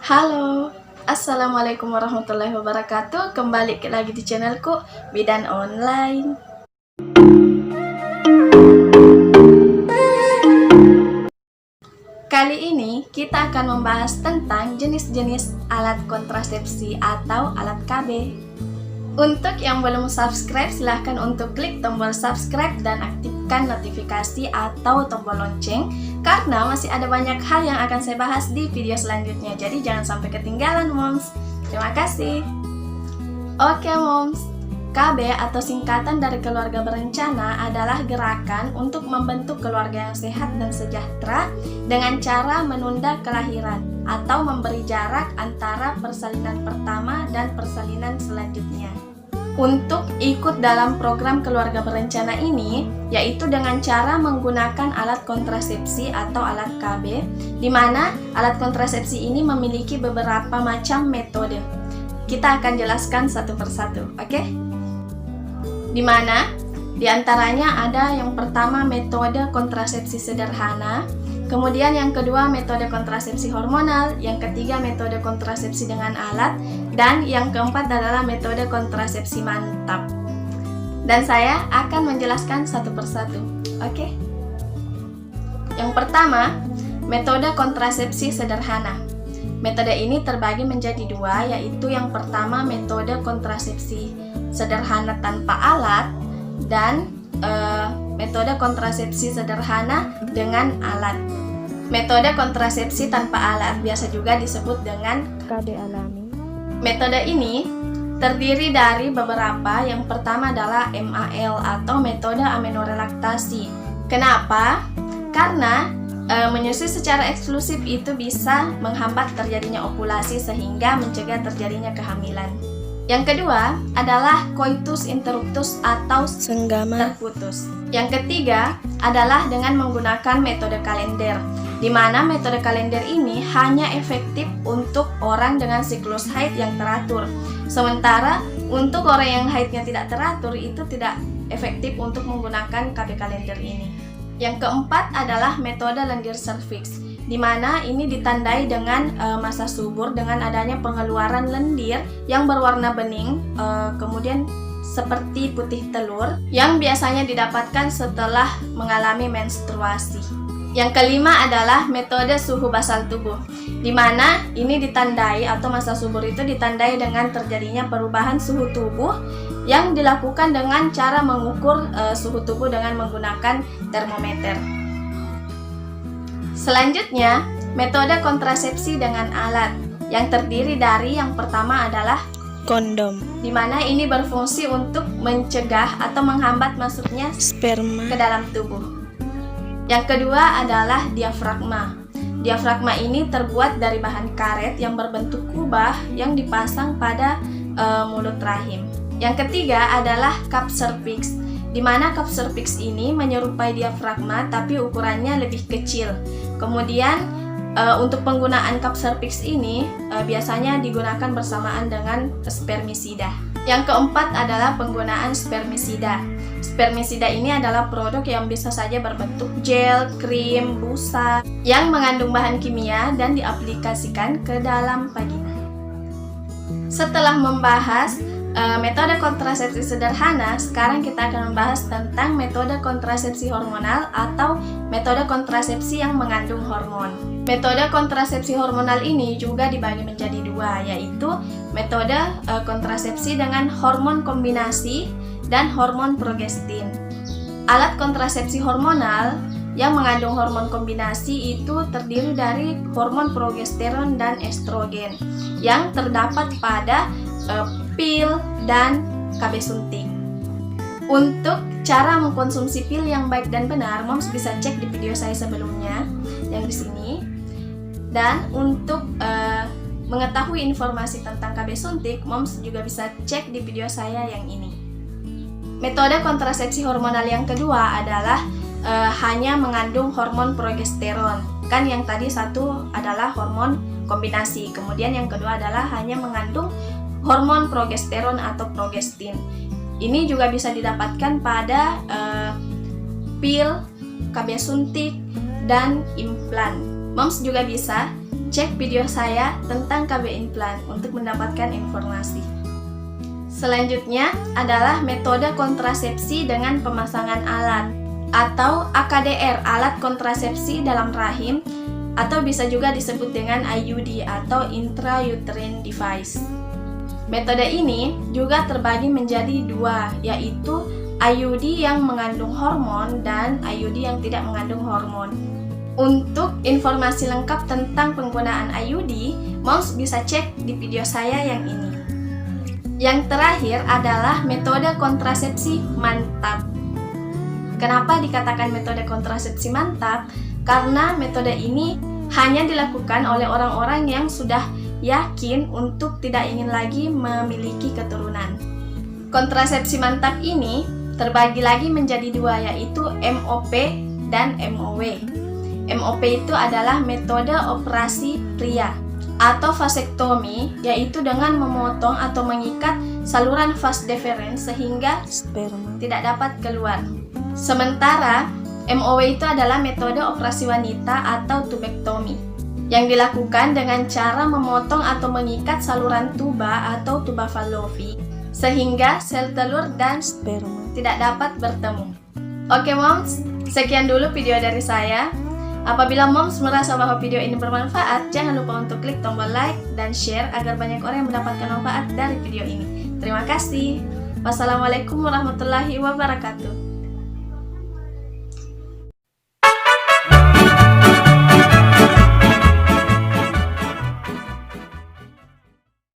Halo, Assalamualaikum warahmatullahi wabarakatuh. Kembali lagi di channelku Bidan Online. Kali ini kita akan membahas tentang jenis-jenis alat kontrasepsi atau alat KB. Untuk yang belum subscribe, silahkan untuk klik tombol subscribe dan aktifkan notifikasi atau tombol lonceng, karena masih ada banyak hal yang akan saya bahas di video selanjutnya. Jadi jangan sampai ketinggalan, Moms. Terima kasih. Oke, Moms. KB atau singkatan dari keluarga berencana adalah gerakan untuk membentuk keluarga yang sehat dan sejahtera dengan cara menunda kelahiran atau memberi jarak antara persalinan pertama dan persalinan selanjutnya. Untuk ikut dalam program keluarga berencana ini, yaitu dengan cara menggunakan alat kontrasepsi atau alat KB, di mana alat kontrasepsi ini memiliki beberapa macam metode. Kita akan jelaskan satu persatu, oke? Di mana di antaranya ada yang pertama metode kontrasepsi sederhana, kemudian yang kedua metode kontrasepsi hormonal, yang ketiga metode kontrasepsi dengan alat, dan yang keempat adalah metode kontrasepsi mantap. Dan saya akan menjelaskan satu persatu, oke? Yang pertama, metode kontrasepsi sederhana. Metode ini terbagi menjadi dua, yaitu yang pertama metode kontrasepsi sederhana tanpa alat dan metode kontrasepsi sederhana dengan alat. Metode kontrasepsi tanpa alat biasa juga disebut dengan KB alami. Metode ini terdiri dari beberapa. Yang pertama adalah MAL atau metode amenorelaktasi. Kenapa? Karena menyusui secara eksklusif itu bisa menghambat terjadinya ovulasi sehingga mencegah terjadinya kehamilan. Yang kedua adalah coitus interruptus atau Senggama. terputus. Yang ketiga adalah dengan menggunakan metode kalender, di mana metode kalender ini hanya efektif untuk orang dengan siklus haid yang teratur. Sementara untuk orang yang haidnya tidak teratur itu tidak efektif untuk menggunakan KB kalender ini. Yang keempat adalah metode lendir cervix, di mana ini ditandai dengan masa subur dengan adanya pengeluaran lendir yang berwarna bening, kemudian seperti putih telur, yang biasanya didapatkan setelah mengalami menstruasi. Yang kelima adalah metode suhu basal tubuh, di mana ini ditandai atau masa subur itu ditandai dengan terjadinya perubahan suhu tubuh yang dilakukan dengan cara mengukur suhu tubuh dengan menggunakan termometer. Selanjutnya, metode kontrasepsi dengan alat yang terdiri dari yang pertama adalah Kondom. di mana ini berfungsi untuk mencegah atau menghambat masuknya Sperma. ke dalam tubuh. Yang kedua adalah diafragma. Diafragma ini terbuat dari bahan karet yang berbentuk kubah yang dipasang pada mulut rahim. Yang ketiga adalah cup cervix, di mana cup cervix ini menyerupai diafragma tapi ukurannya lebih kecil. Kemudian untuk penggunaan cup cervix ini biasanya digunakan bersamaan dengan spermisida. Yang keempat adalah penggunaan spermisida. Spermisida ini adalah produk yang bisa saja berbentuk gel, krim, busa yang mengandung bahan kimia dan diaplikasikan ke dalam vagina. Setelah membahas metode kontrasepsi sederhana, sekarang kita akan membahas tentang metode kontrasepsi hormonal atau metode kontrasepsi yang mengandung hormon. Metode kontrasepsi hormonal ini juga dibagi menjadi dua, yaitu metode kontrasepsi dengan hormon kombinasi dan hormon progestin. Alat kontrasepsi hormonal yang mengandung hormon kombinasi itu terdiri dari hormon progesteron dan estrogen yang terdapat pada pil dan KB suntik. Untuk cara mengkonsumsi pil yang baik dan benar, Moms bisa cek di video saya sebelumnya yang di sini. Dan untuk mengetahui informasi tentang KB suntik, Moms juga bisa cek di video saya yang ini. Metode kontrasepsi hormonal yang kedua adalah hanya mengandung hormon progesteron. Kan yang tadi satu adalah hormon kombinasi, kemudian yang kedua adalah hanya mengandung hormon progesteron atau progestin. Ini juga bisa didapatkan pada pil, KB suntik, dan implan. Moms juga bisa cek video saya tentang KB implan untuk mendapatkan informasi. Selanjutnya adalah metode kontrasepsi dengan pemasangan alat atau AKDR, alat kontrasepsi dalam rahim, atau bisa juga disebut dengan IUD atau intrauterine device. Metode ini juga terbagi menjadi dua, yaitu IUD yang mengandung hormon dan IUD yang tidak mengandung hormon. Untuk informasi lengkap tentang penggunaan IUD, Moms bisa cek di video saya yang ini. Yang terakhir adalah metode kontrasepsi mantap. Kenapa dikatakan metode kontrasepsi mantap? Karena metode ini hanya dilakukan oleh orang-orang yang sudah yakin untuk tidak ingin lagi memiliki keturunan. Kontrasepsi mantap ini terbagi lagi menjadi dua, yaitu MOP dan MOW. MOP itu adalah metode operasi pria atau vasektomi, yaitu dengan memotong atau mengikat saluran vas deferens sehingga Sperma. tidak dapat keluar. Sementara MOW itu adalah metode operasi wanita atau tubektomi yang dilakukan dengan cara memotong atau mengikat saluran tuba atau tuba fallopi sehingga sel telur dan Sperma. tidak dapat bertemu. Oke Moms, sekian dulu video dari saya. Apabila Moms merasa bahwa video ini bermanfaat, jangan lupa untuk klik tombol like dan share agar banyak orang yang mendapatkan manfaat dari video ini. Terima kasih. Wassalamualaikum warahmatullahi wabarakatuh.